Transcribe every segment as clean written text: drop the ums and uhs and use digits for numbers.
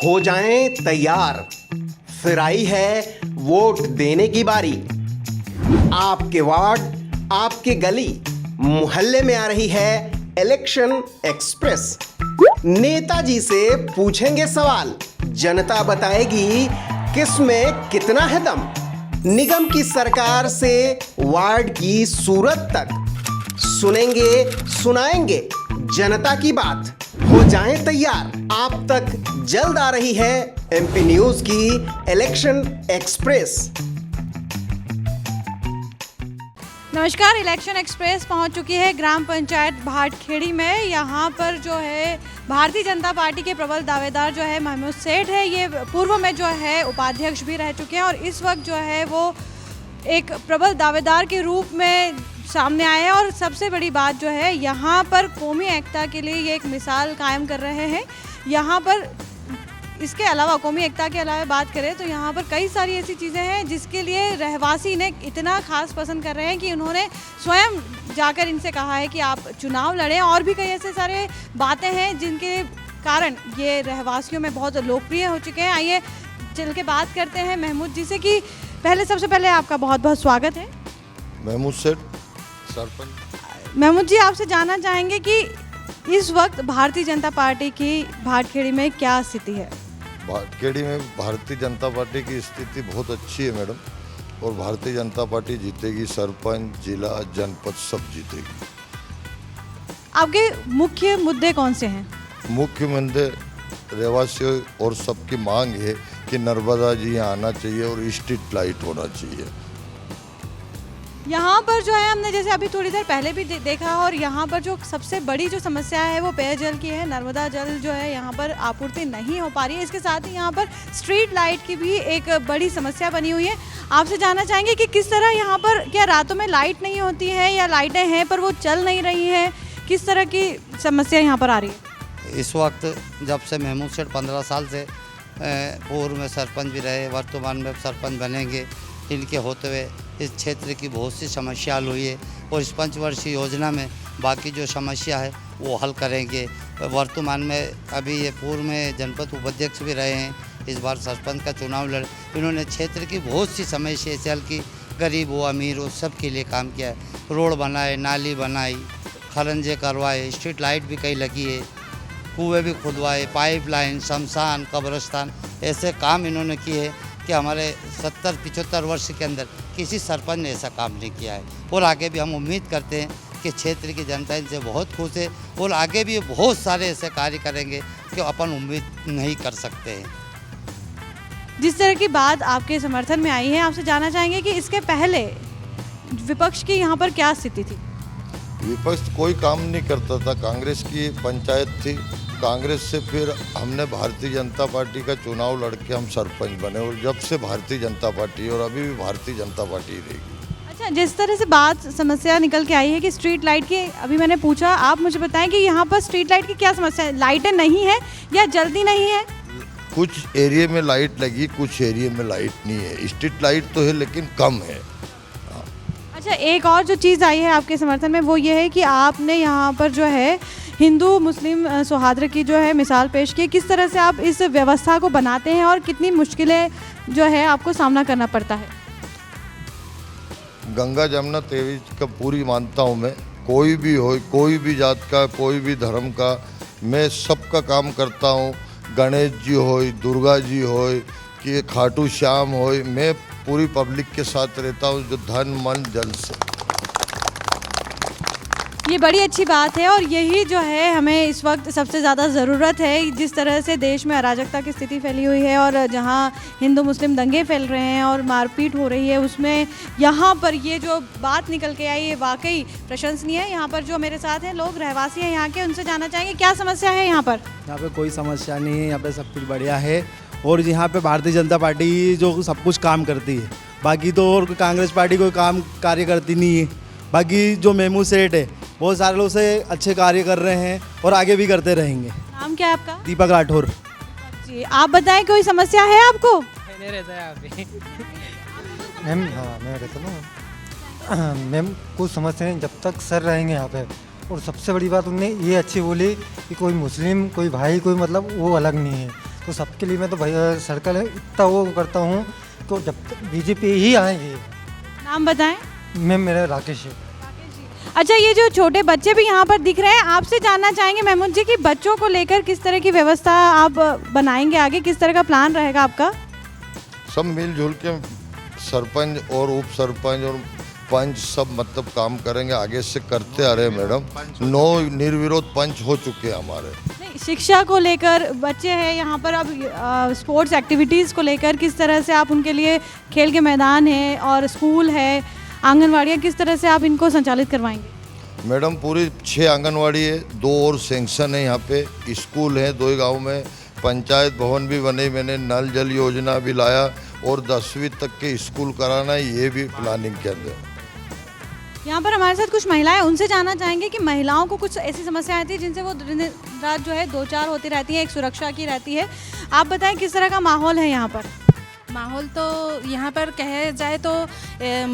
हो जाएं तैयार, फिर आई है वोट देने की बारी। आपके वार्ड, आपके गली, मोहल्ले में आ रही है इलेक्शन एक्सप्रेस। नेताजी से पूछेंगे सवाल, जनता बताएगी किस में कितना है दम। निगम की सरकार से वार्ड की सूरत तक सुनेंगे सुनाएंगे जनता की बात। हो जाएं तैयार, आप तक जल्द आ रही है एमपी न्यूज की इलेक्शन एक्सप्रेस। नमस्कार, इलेक्शन एक्सप्रेस पहुंच चुकी है ग्राम पंचायत भाटखेड़ी में। यहाँ पर जो है भारतीय जनता पार्टी के प्रबल दावेदार जो है महमूद सेठ है। ये पूर्व में जो है उपाध्यक्ष भी रह चुके हैं और इस वक्त जो है वो एक प्रबल दावेदार के रूप में सामने आए हैं। और सबसे बड़ी बात जो है, यहाँ पर कौमी एकता के लिए ये एक मिसाल कायम कर रहे हैं। यहाँ पर इसके अलावा कौमी एकता के अलावा बात करें तो यहाँ पर कई सारी ऐसी चीज़ें हैं जिसके लिए रहवासी ने इतना खास पसंद कर रहे हैं कि उन्होंने स्वयं जाकर इनसे कहा है कि आप चुनाव लड़ें। और भी कई ऐसे सारे बातें हैं जिनके कारण ये रहवासियों में बहुत लोकप्रिय हो चुके हैं। आइए चल के बात करते हैं महमूद जी से कि सबसे पहले आपका बहुत बहुत स्वागत है। महमूद सेठ, सरपंच। महमूद जी, आपसे जानना चाहेंगे कि इस वक्त भारतीय जनता पार्टी की भाटखेड़ी में क्या स्थिति है? भाटखेड़ी में भारतीय जनता पार्टी की स्थिति बहुत अच्छी है मैडम, और भारतीय जनता पार्टी जीतेगी। सरपंच, जिला, जनपद सब जीतेगी। आपके मुख्य मुद्दे कौन से हैं? मुख्य मुद्दे रहवासियों और सबकी मांग है कि नर्मदा जी यहाँ आना चाहिए और स्ट्रीट लाइट होना चाहिए। यहाँ पर जो है हमने जैसे अभी थोड़ी देर पहले भी देखा, और यहाँ पर जो सबसे बड़ी जो समस्या है वो पेयजल की है। नर्मदा जल जो है यहाँ पर आपूर्ति नहीं हो पा रही है। इसके साथ ही यहाँ पर स्ट्रीट लाइट की भी एक बड़ी समस्या बनी हुई है। आपसे जानना चाहेंगे कि किस तरह यहाँ पर, क्या रातों में लाइट नहीं होती है या लाइटें हैं पर वो चल नहीं रही हैं? किस तरह की समस्या यहाँ पर आ रही है? इस वक्त जब से महमूद सेठ 15 साल से पूर्व में सरपंच भी रहे, वर्तमान में सरपंच बनेंगे, इनके होते हुए इस क्षेत्र की बहुत सी समस्या हल हुई है। और इस पंचवर्षीय योजना में बाकी जो समस्या है वो हल करेंगे। वर्तमान में अभी ये पूर्व में जनपद उपाध्यक्ष भी रहे हैं, इस बार सरपंच का चुनाव लड़े। इन्होंने क्षेत्र की बहुत सी समस्या से हल की, गरीब हो अमीर हो सबके लिए काम किया है। रोड बनाए, नाली बनाई, खरंजे करवाए, स्ट्रीट लाइट भी कई लगी है, कुएँ भी खुदवाए, पाइपलाइन, शमशान, कब्रिस्तान, ऐसे काम इन्होंने किए कि हमारे 70-75 वर्ष के अंदर किसी सरपंच ने ऐसा काम नहीं किया है। और आगे भी हम उम्मीद करते हैं कि क्षेत्र की जनता इनसे बहुत खुश है और आगे भी बहुत सारे ऐसे कार्य करेंगे कि अपन उम्मीद नहीं कर सकते हैं। जिस तरह की बात आपके समर्थन में आई है, आपसे जानना चाहेंगे कि इसके पहले विपक्ष की यहाँ पर क्या स्थिति थी? विपक्ष कोई काम नहीं करता था। कांग्रेस की पंचायत थी, कांग्रेस से फिर हमने भारतीय जनता पार्टी का चुनाव लड़के हम सरपंच बने, और जब से भारतीय जनता पार्टी, और अभी भी भारतीय जनता पार्टी रहेगी। अच्छा, जिस तरह से बात समस्या निकल के आई है कि स्ट्रीट लाइट की, अभी मैंने पूछा, आप मुझे बताएं कि यहाँ पर स्ट्रीट लाइट की क्या समस्या है? लाइटें नहीं है या जल्दी नहीं है? कुछ एरिया में लाइट लगी, कुछ एरिया में लाइट नहीं है। स्ट्रीट लाइट तो है लेकिन कम है। अच्छा, एक और जो चीज़ आई है आपके समर्थन में वो ये है कि आपने यहाँ पर जो है हिंदू मुस्लिम सौहार्द की जो है मिसाल पेश की। किस तरह से आप इस व्यवस्था को बनाते हैं और कितनी मुश्किलें जो है आपको सामना करना पड़ता है? गंगा जमुना तेवीज का पूरी मानता हूँ मैं। कोई भी हो, कोई भी जात का, कोई भी धर्म का, मैं सबका काम करता हूँ। गणेश जी हो, दुर्गा जी हो, कि खाटू श्याम हो, मैं पूरी पब्लिक के साथ रहता हूँ, जो धन मन जल से। ये बड़ी अच्छी बात है और यही जो है हमें इस वक्त सबसे ज़्यादा ज़रूरत है। जिस तरह से देश में अराजकता की स्थिति फैली हुई है और जहाँ हिंदू मुस्लिम दंगे फैल रहे हैं और मारपीट हो रही है, उसमें यहाँ पर ये जो बात निकल के आई है वाकई प्रशंसनीय है। यहाँ पर जो मेरे साथ हैं लोग रहवासी हैं यहाँ के, उनसे जानना चाहेंगे क्या समस्या है यहाँ पर? यहाँ पे कोई समस्या नहीं है, यहाँ पे सब कुछ बढ़िया है। और यहाँ पे भारतीय जनता पार्टी जो सब कुछ काम करती है, बाकी तो और कांग्रेस पार्टी कोई काम कार्य करती नहीं है। बाकी जो महमूद सेठ है बहुत सारे लोग से अच्छे कार्य कर रहे हैं और आगे भी करते रहेंगे। नाम क्या है आपका? दीपक राठौर जी, आप बताएं कोई समस्या है आपको? नहीं रहता है अभी। मैम, हाँ मैं कहता हूँ मैम, कुछ समस्या नहीं जब तक सर रहेंगे यहाँ पे। और सबसे बड़ी बात उनने ये अच्छी बोली कि कोई मुस्लिम, कोई भाई, कोई मतलब वो अलग नहीं है। तो सबके लिए मैं तो भैया सर्कल इतना वो करता हूँ तो जब तक बीजेपी ही आएंगे। नाम बताएं। मैम मेरा राकेश है। अच्छा, ये जो छोटे बच्चे भी यहाँ पर दिख रहे हैं, आपसे जानना चाहेंगे महमूद जी कि बच्चों को लेकर किस तरह की व्यवस्था आप बनाएंगे, आगे किस तरह का प्लान रहेगा आपका? सब मिलजुल के सरपंच और उप सरपंच और पंच सब मतलब काम करेंगे, आगे से करते आ रहे हैं मैडम। 9 निर्विरोध पंच हो चुके हैं हमारे। नहीं, शिक्षा को लेकर बच्चे हैं यहाँ पर, अब स्पोर्ट्स एक्टिविटीज़ को लेकर किस तरह से आप उनके लिए खेल के मैदान है और स्कूल है, आंगनवाड़ियाँ, किस तरह से आप इनको संचालित करवाएंगे? मैडम पूरी 6 आंगनवाड़ी है, 2 और सेंक्शन है, यहाँ पे स्कूल है 2 गांव में, पंचायत भवन भी बने, मैंने नल जल योजना भी लाया और 10वीं तक के स्कूल कराना है, ये भी प्लानिंग के अंदर। यहाँ पर हमारे साथ कुछ महिलाएं, उनसे जानना चाहेंगे कि महिलाओं को कुछ ऐसी समस्याएं आती है जिनसे वो दिन रात जो है 2-4 होती रहती हैं, एक सुरक्षा की रहती है। आप बताएं किस तरह का माहौल है यहाँ पर? माहौल तो यहाँ पर कहे जाए तो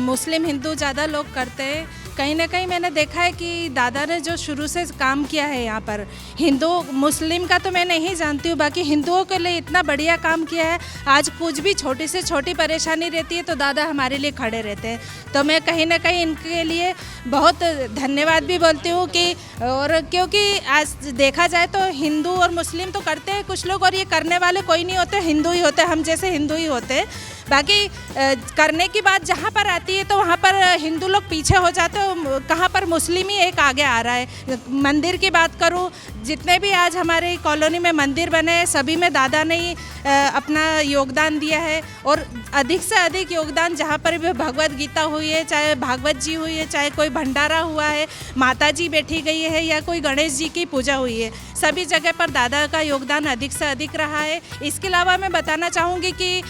मुस्लिम हिंदू ज़्यादा लोग करते हैं। कहीं ना कहीं मैंने देखा है कि दादा ने जो शुरू से काम किया है यहाँ पर, हिंदू मुस्लिम का तो मैं नहीं जानती हूँ, बाकी हिंदुओं के लिए इतना बढ़िया काम किया है। आज कुछ भी छोटी से छोटी परेशानी रहती है तो दादा हमारे लिए खड़े रहते हैं, तो मैं कहीं ना कहीं इनके लिए बहुत धन्यवाद भी बोलती हूँ कि, और क्योंकि आज देखा जाए तो हिंदू और मुस्लिम तो करते हैं कुछ लोग, और ये करने वाले कोई नहीं होते, हिंदू ही होते, हम जैसे हिंदू ही होते हैं। बाकी करने की बात जहाँ पर आती है तो वहाँ पर हिंदू लोग पीछे हो जाते हो, कहाँ पर मुस्लिम ही एक आगे आ रहा है। मंदिर की बात करूँ, जितने भी आज हमारे कॉलोनी में मंदिर बने हैं सभी में दादा ने ही अपना योगदान दिया है, और अधिक से अधिक योगदान जहाँ पर भी भगवत गीता हुई है, चाहे भागवत जी हुई है, चाहे कोई भंडारा हुआ है, माता जी बैठी गई है, या कोई गणेश जी की पूजा हुई है, सभी जगह पर दादा का योगदान अधिक से अधिक रहा है। इसके अलावा मैं बताना चाहूँगी कि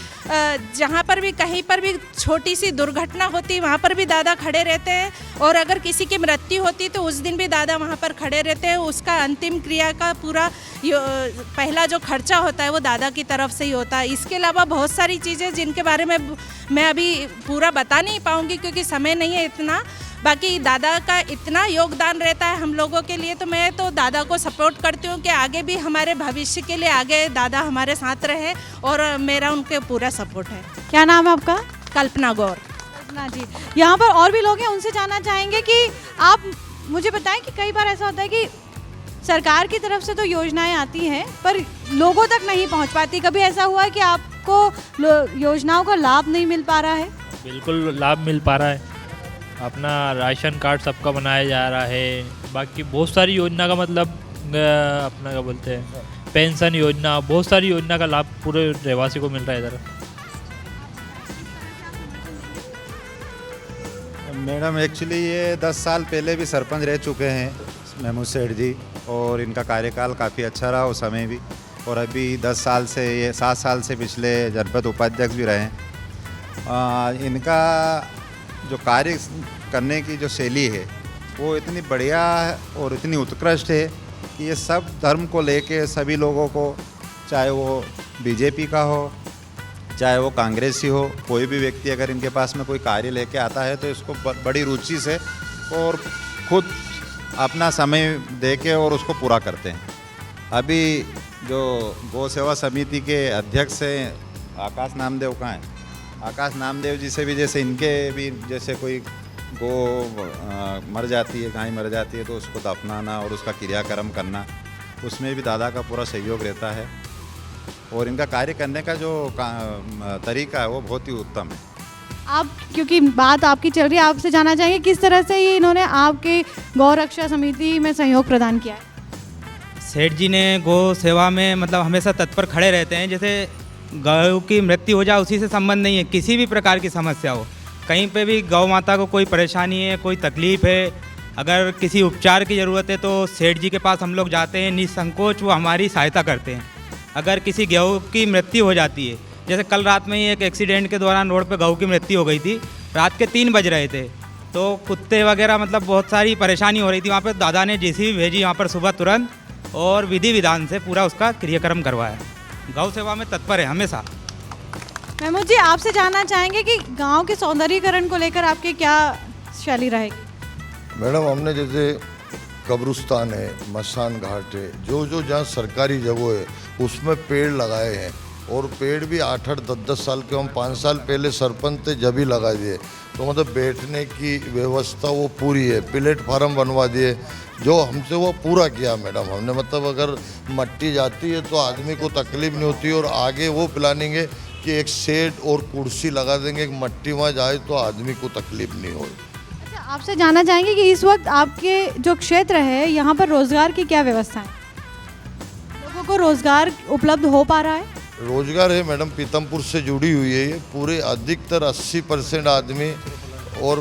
जहाँ पर भी कहीं पर भी छोटी सी दुर्घटना होती वहाँ पर भी दादा खड़े रहते हैं, और अगर किसी की मृत्यु होती तो उस दिन भी दादा वहाँ पर खड़े रहते हैं। उसका अंतिम क्रिया का पूरा पहला जो खर्चा होता है वो दादा की तरफ से ही होता है। इसके अलावा बहुत सारी चीज़ें जिनके बारे में मैं अभी पूरा बता नहीं पाऊँगी क्योंकि समय नहीं है इतना, बाकी दादा का इतना योगदान रहता है हम लोगों के लिए, तो मैं तो दादा को सपोर्ट करती हूँ कि आगे भी हमारे भविष्य के लिए आगे दादा हमारे साथ रहे, और मेरा उनके पूरा सपोर्ट है। क्या नाम है आपका? कल्पना गौर। कल्पना जी, यहाँ पर और भी लोग हैं, उनसे जानना चाहेंगे कि आप मुझे बताएं कि कई बार ऐसा होता है कि सरकार की तरफ से तो योजनाएं आती हैं पर लोगों तक नहीं पहुँच पाती, कभी ऐसा हुआ है कि आपको योजनाओं का लाभ नहीं मिल पा रहा है? बिल्कुल लाभ मिल पा रहा है, अपना राशन कार्ड सबका बनाया जा रहा है, बाकी बहुत सारी योजना का मतलब अपना क्या बोलते हैं पेंशन योजना, बहुत सारी योजना का लाभ पूरे रहवासी को मिल रहा है इधर। मैडम एक्चुअली ये 10 साल पहले भी सरपंच रह चुके हैं महमूद सेठ जी, और इनका कार्यकाल काफ़ी अच्छा रहा उस समय भी, और अभी 10 साल से ये 7 साल से पिछले जनपद उपाध्यक्ष भी रहे हैं। इनका जो कार्य करने की जो शैली है वो इतनी बढ़िया और इतनी उत्कृष्ट है कि ये सब धर्म को लेके सभी लोगों को, चाहे वो बीजेपी का हो चाहे वो कांग्रेसी हो, कोई भी व्यक्ति अगर इनके पास में कोई कार्य लेके आता है तो इसको बड़ी रुचि से और खुद अपना समय देके और उसको पूरा करते हैं। अभी जो गौ सेवा समिति के अध्यक्ष हैं आकाश नामदेव कहाँ हैं, आकाश नामदेव जी से भी जैसे इनके भी जैसे कोई गो मर जाती है, गाय मर जाती है तो उसको दफनाना और उसका क्रियाक्रम करना, उसमें भी दादा का पूरा सहयोग रहता है, और इनका कार्य करने का जो तरीका है वो बहुत ही उत्तम है। आप, क्योंकि बात आपकी चल रही है, आपसे जानना चाहेंगे किस तरह से ये इन्होंने आपके गौ रक्षा समिति में सहयोग प्रदान किया है? सेठ जी ने गौ सेवा में मतलब हमेशा तत्पर खड़े रहते हैं, जैसे गौ की मृत्यु हो जाए उसी से संबंध नहीं है, किसी भी प्रकार की समस्या हो, कहीं पे भी गौ माता को कोई परेशानी है, कोई तकलीफ़ है, अगर किसी उपचार की ज़रूरत है तो सेठ जी के पास हम लोग जाते हैं, निसंकोच वो हमारी सहायता करते हैं। अगर किसी गौ की मृत्यु हो जाती है, जैसे कल रात में ही एक एक्सीडेंट के दौरान रोड पे गौ की मृत्यु हो गई थी, रात के 3 बज रहे थे, तो कुत्ते वगैरह मतलब बहुत सारी परेशानी हो रही थी, वहाँ पे दादा ने जेसीबी भेजी यहाँ पर सुबह तुरंत, और विधि विधान से पूरा उसका क्रियाक्रम करवाया। गौ सेवा में तत्पर है हमेशा। महमूद जी, आपसे जानना चाहेंगे कि गांव के सौंदर्यीकरण को लेकर आपकी क्या शैली रहेगी? मैडम हमने जैसे कब्रिस्तान है, मसान घाट है, जो जो जहाँ सरकारी जगह है उसमें पेड़ लगाए हैं। और पेड़ भी 8-8, 10-10 साल के, हम 5 साल पहले सरपंच थे जब ही लगा दिए। तो मतलब बैठने की व्यवस्था वो पूरी है, प्लेटफार्म बनवा दिए, जो हमसे वो पूरा किया मैडम हमने। मतलब अगर मट्टी जाती है तो आदमी को तकलीफ नहीं होती। और आगे वो प्लानिंग है कि एक शेड और कुर्सी लगा देंगे, एक मट्टी वहाँ जाए तो आदमी को तकलीफ नहीं हो। अच्छा, आपसे जानना चाहेंगे कि इस वक्त आपके जो क्षेत्र है यहाँ पर रोजगार की क्या व्यवस्था है? लोगों को रोजगार उपलब्ध हो पा रहा है? रोजगार है मैडम, पीतमपुर से जुड़ी हुई है ये पूरे, अधिकतर 80% आदमी और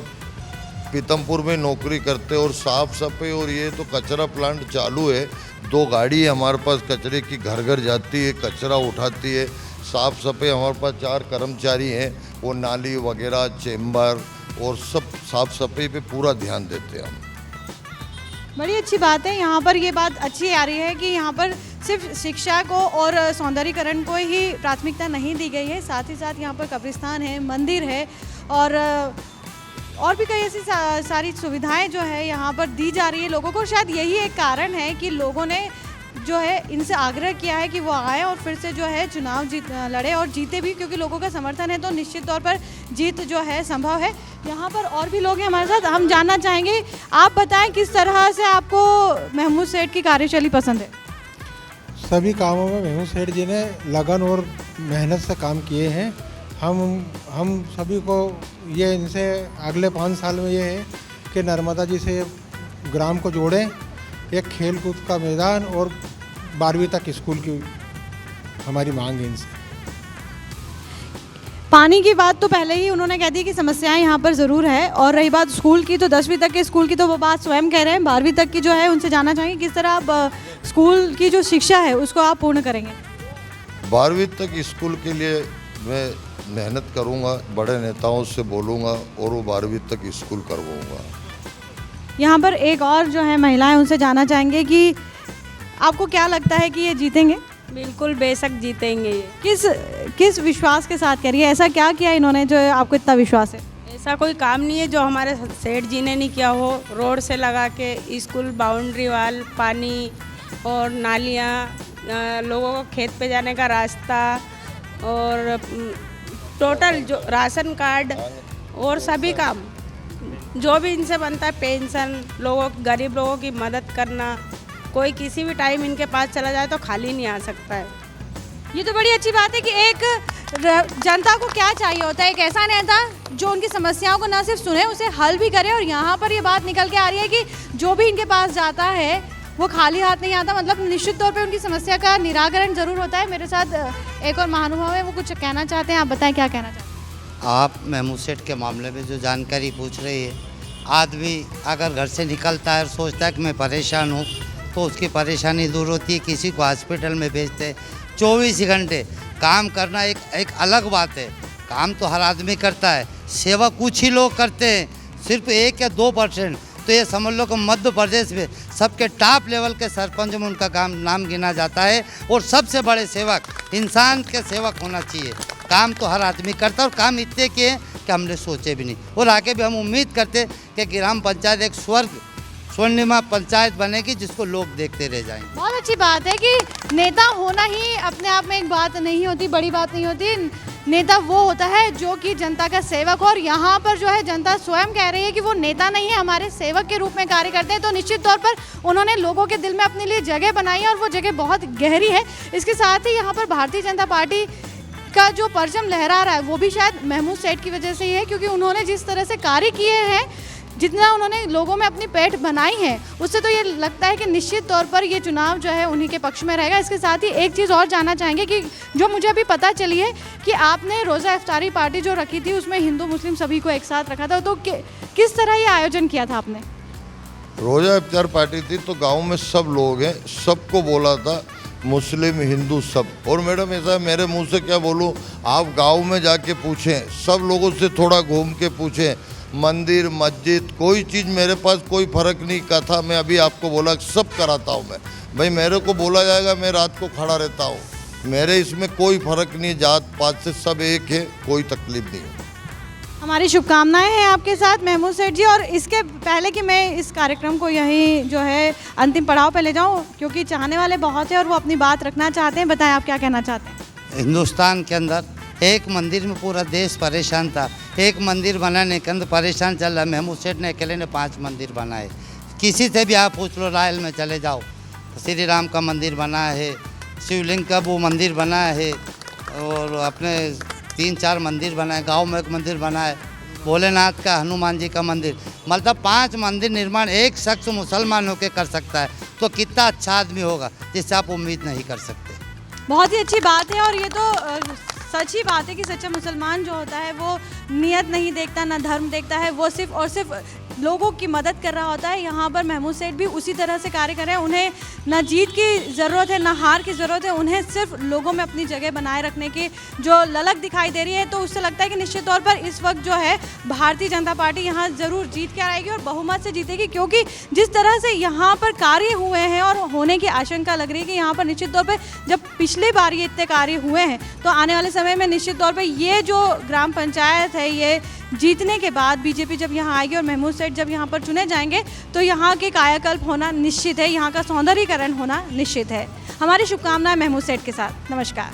पीतमपुर में नौकरी करते हैं। और साफ सफाई, और ये तो कचरा प्लांट चालू है, 2 गाड़ी है हमारे पास कचरे की, घर घर जाती है, कचरा उठाती है। साफ सफाई हमारे पास 4 कर्मचारी हैं, वो नाली वगैरह, चेम्बर और सब साफ सफाई पे पूरा ध्यान देते हैं हम। बड़ी अच्छी बात है। यहाँ पर ये बात अच्छी आ रही है कि यहाँ पर सिर्फ शिक्षा को और सौंदर्यीकरण को ही प्राथमिकता नहीं दी गई है, साथ ही साथ यहाँ पर कब्रिस्तान है, मंदिर है और भी कई ऐसी सारी सुविधाएं जो है यहाँ पर दी जा रही है लोगों को। शायद यही एक कारण है कि लोगों ने जो है इनसे आग्रह किया है कि वो आए और फिर से जो है चुनाव लड़े और जीते भी, क्योंकि लोगों का समर्थन है तो निश्चित तौर पर जीत जो है संभव है। यहाँ पर और भी लोग हैं हमारे साथ, हम जानना चाहेंगे, आप बताएं किस तरह से आपको महमूद सेठ की कार्यशैली पसंद है? सभी कामों में महमूद सेठ जी ने लगन और मेहनत से काम किए हैं। हम सभी को ये इनसे अगले 5 साल में ये है कि नर्मदा जी से ग्राम को जोड़ें, एक खेल कूद का मैदान और 12वीं तक स्कूल की हमारी मांग है इनसे। पानी की बात तो पहले ही उन्होंने कह दी कि समस्याएं यहाँ पर ज़रूर है, और रही बात स्कूल की तो 10वीं तक के स्कूल की तो वो बात स्वयं कह रहे हैं। 12वीं तक की जो है उनसे जानना चाहेंगे किस तरह आप स्कूल की जो शिक्षा है उसको आप पूर्ण करेंगे? 12वीं तक स्कूल के लिए मैं मेहनत करूँगा, बड़े नेताओं से बोलूँगा और वो 12वीं तक स्कूल करवाऊँगा। यहाँ पर एक और जो है महिलाएं, उनसे जानना चाहेंगे कि आपको क्या लगता है कि ये जीतेंगे? बिल्कुल बेशक जीतेंगे ये। किस विश्वास के साथ कह रही है? ऐसा क्या किया इन्होंने जो आपको इतना विश्वास है? ऐसा कोई काम नहीं है जो हमारे सेठ जी ने नहीं किया हो। रोड से लगा के स्कूल, बाउंड्री वाल, पानी और नालियाँ, लोगों को खेत पे जाने का रास्ता और टोटल जो राशन कार्ड और सभी काम जो भी इनसे बनता है, पेंशन, गरीब लोगों की मदद करना, कोई किसी भी टाइम इनके पास चला जाए तो खाली नहीं आ सकता है। ये तो बड़ी अच्छी बात है कि एक जनता को क्या चाहिए होता है, एक ऐसा नेता जो उनकी समस्याओं को न सिर्फ सुने, उसे हल भी करे। और यहाँ पर ये बात निकल के आ रही है कि जो भी इनके पास जाता है वो खाली हाथ नहीं आता, मतलब निश्चित तौर पे उनकी समस्या का निराकरण ज़रूर होता है। मेरे साथ एक और महानुभाव है, वो कुछ कहना चाहते हैं, आप बताएं क्या कहना चाहते हैं? आप महमूद सेठ के मामले में जो जानकारी पूछ रही है, आदमी अगर घर से निकलता है और सोचता है कि मैं परेशान हूँ तो उसकी परेशानी दूर होती है। किसी को हॉस्पिटल में भेजते हैं, 24 घंटे काम करना एक अलग बात है। काम तो हर आदमी करता है, सेवा कुछ ही लोग करते हैं, सिर्फ 1 या 2%। तो ये समझ लो कि मध्य प्रदेश में सबके टॉप लेवल के सरपंच में उनका नाम गिना जाता है। और सबसे बड़े सेवक इंसान के सेवक होना चाहिए। काम तो हर आदमी करता है और काम इतने किए कि हमने सोचे भी नहीं। और आगे भी हम उम्मीद करते कि ग्राम पंचायत एक स्वर्णिमा पंचायत बनेगी जिसको लोग देखते रह जाएंगे। बहुत अच्छी बात है कि नेता होना ही अपने आप में एक बात नहीं होती, बड़ी बात नहीं होती। नेता वो होता है जो कि जनता का सेवक हो, और यहाँ पर जो है जनता स्वयं कह रही है कि वो नेता नहीं है, हमारे सेवक के रूप में कार्य करते हैं। तो निश्चित तौर पर उन्होंने लोगों के दिल में अपने लिए जगह बनाई है और वो जगह बहुत गहरी है। इसके साथ ही यहाँ पर भारतीय जनता पार्टी का जो परचम लहरा रहा है वो भी शायद महमूद सेठ की वजह से ही है, क्योंकि उन्होंने जिस तरह से कार्य किए हैं, जितना उन्होंने लोगों में अपनी पेठ बनाई है, उससे तो ये लगता है कि निश्चित तौर पर ये चुनाव जो है उन्हीं के पक्ष में रहेगा। इसके साथ ही एक चीज़ और जानना चाहेंगे कि जो मुझे अभी पता चली है कि आपने रोज़ा इफ्तारी पार्टी जो रखी थी उसमें हिंदू मुस्लिम सभी को एक साथ रखा था, तो किस तरह ये आयोजन किया था आपने? रोज़ा इफ्तार पार्टी थी तो गांव में सब लोग हैं, सबको बोला था, मुस्लिम हिंदू सब। और मैडम ऐसा मेरे मुंह से क्या बोलूं, आप गांव में जाके पूछें, सब लोगों से थोड़ा घूम के पूछें, मंदिर मस्जिद कोई चीज़ मेरे पास कोई फ़र्क नहीं। कथा मैं अभी आपको बोला सब कराता हूँ मैं, भाई मेरे को बोला जाएगा मैं रात को खड़ा रहता हूँ, मेरे इसमें कोई फ़र्क नहीं, जात पात से सब एक है, कोई तकलीफ नहीं है। हमारी शुभकामनाएं हैं आपके साथ महमूद सेठ जी। और इसके पहले कि मैं इस कार्यक्रम को यहीं जो है अंतिम पड़ाव पे ले जाऊं, क्योंकि चाहने वाले बहुत हैं और वो अपनी बात रखना चाहते हैं, बताएं आप क्या कहना चाहते हैं। हिंदुस्तान के अंदर एक मंदिर में पूरा देश परेशान था, एक मंदिर बनाने के अंदर परेशान चल रहा। महमूद सेठ ने अकेले ने 5 मंदिर बनाए। किसी से भी आप पूछ लो, रायल में चले जाओ, श्री राम का मंदिर बना है, शिवलिंग का वो मंदिर बना है, और अपने 3-4 मंदिर बनाए, गांव में एक मंदिर बना है, भोलेनाथ का, हनुमान जी का मंदिर, मतलब 5 मंदिर निर्माण एक शख्स मुसलमान होकर कर सकता है, तो कितना अच्छा आदमी होगा जिससे आप उम्मीद नहीं कर सकते। बहुत ही अच्छी बात है। और ये तो सच ही बात है कि सच्चा मुसलमान जो होता है वो नियत नहीं देखता, ना धर्म देखता है, वो सिर्फ और सिर्फ लोगों की मदद कर रहा होता है। यहाँ पर महमूद सेठ भी उसी तरह से कार्य कर रहे हैं। उन्हें ना जीत की ज़रूरत है, ना हार की ज़रूरत है, उन्हें सिर्फ लोगों में अपनी जगह बनाए रखने की जो ललक दिखाई दे रही है। तो उससे लगता है कि निश्चित तौर पर इस वक्त जो है भारतीय जनता पार्टी यहाँ ज़रूर जीत कर आएगी और बहुमत से जीतेगी, क्योंकि जिस तरह से यहाँ पर कार्य हुए हैं और होने की आशंका लग रही है कि यहाँ पर निश्चित तौर पर जब पिछली बार ये इतने कार्य हुए हैं, तो आने वाले समय में निश्चित तौर पर ये जो ग्राम पंचायत है, ये जीतने के बाद बीजेपी जब यहाँ आएगी और महमूद सेठ जब यहाँ पर चुने जाएंगे, तो यहाँ के कायाकल्प होना निश्चित है, यहाँ का सौंदर्यीकरण होना निश्चित है। हमारी शुभकामनाएं महमूद सेठ के साथ। नमस्कार।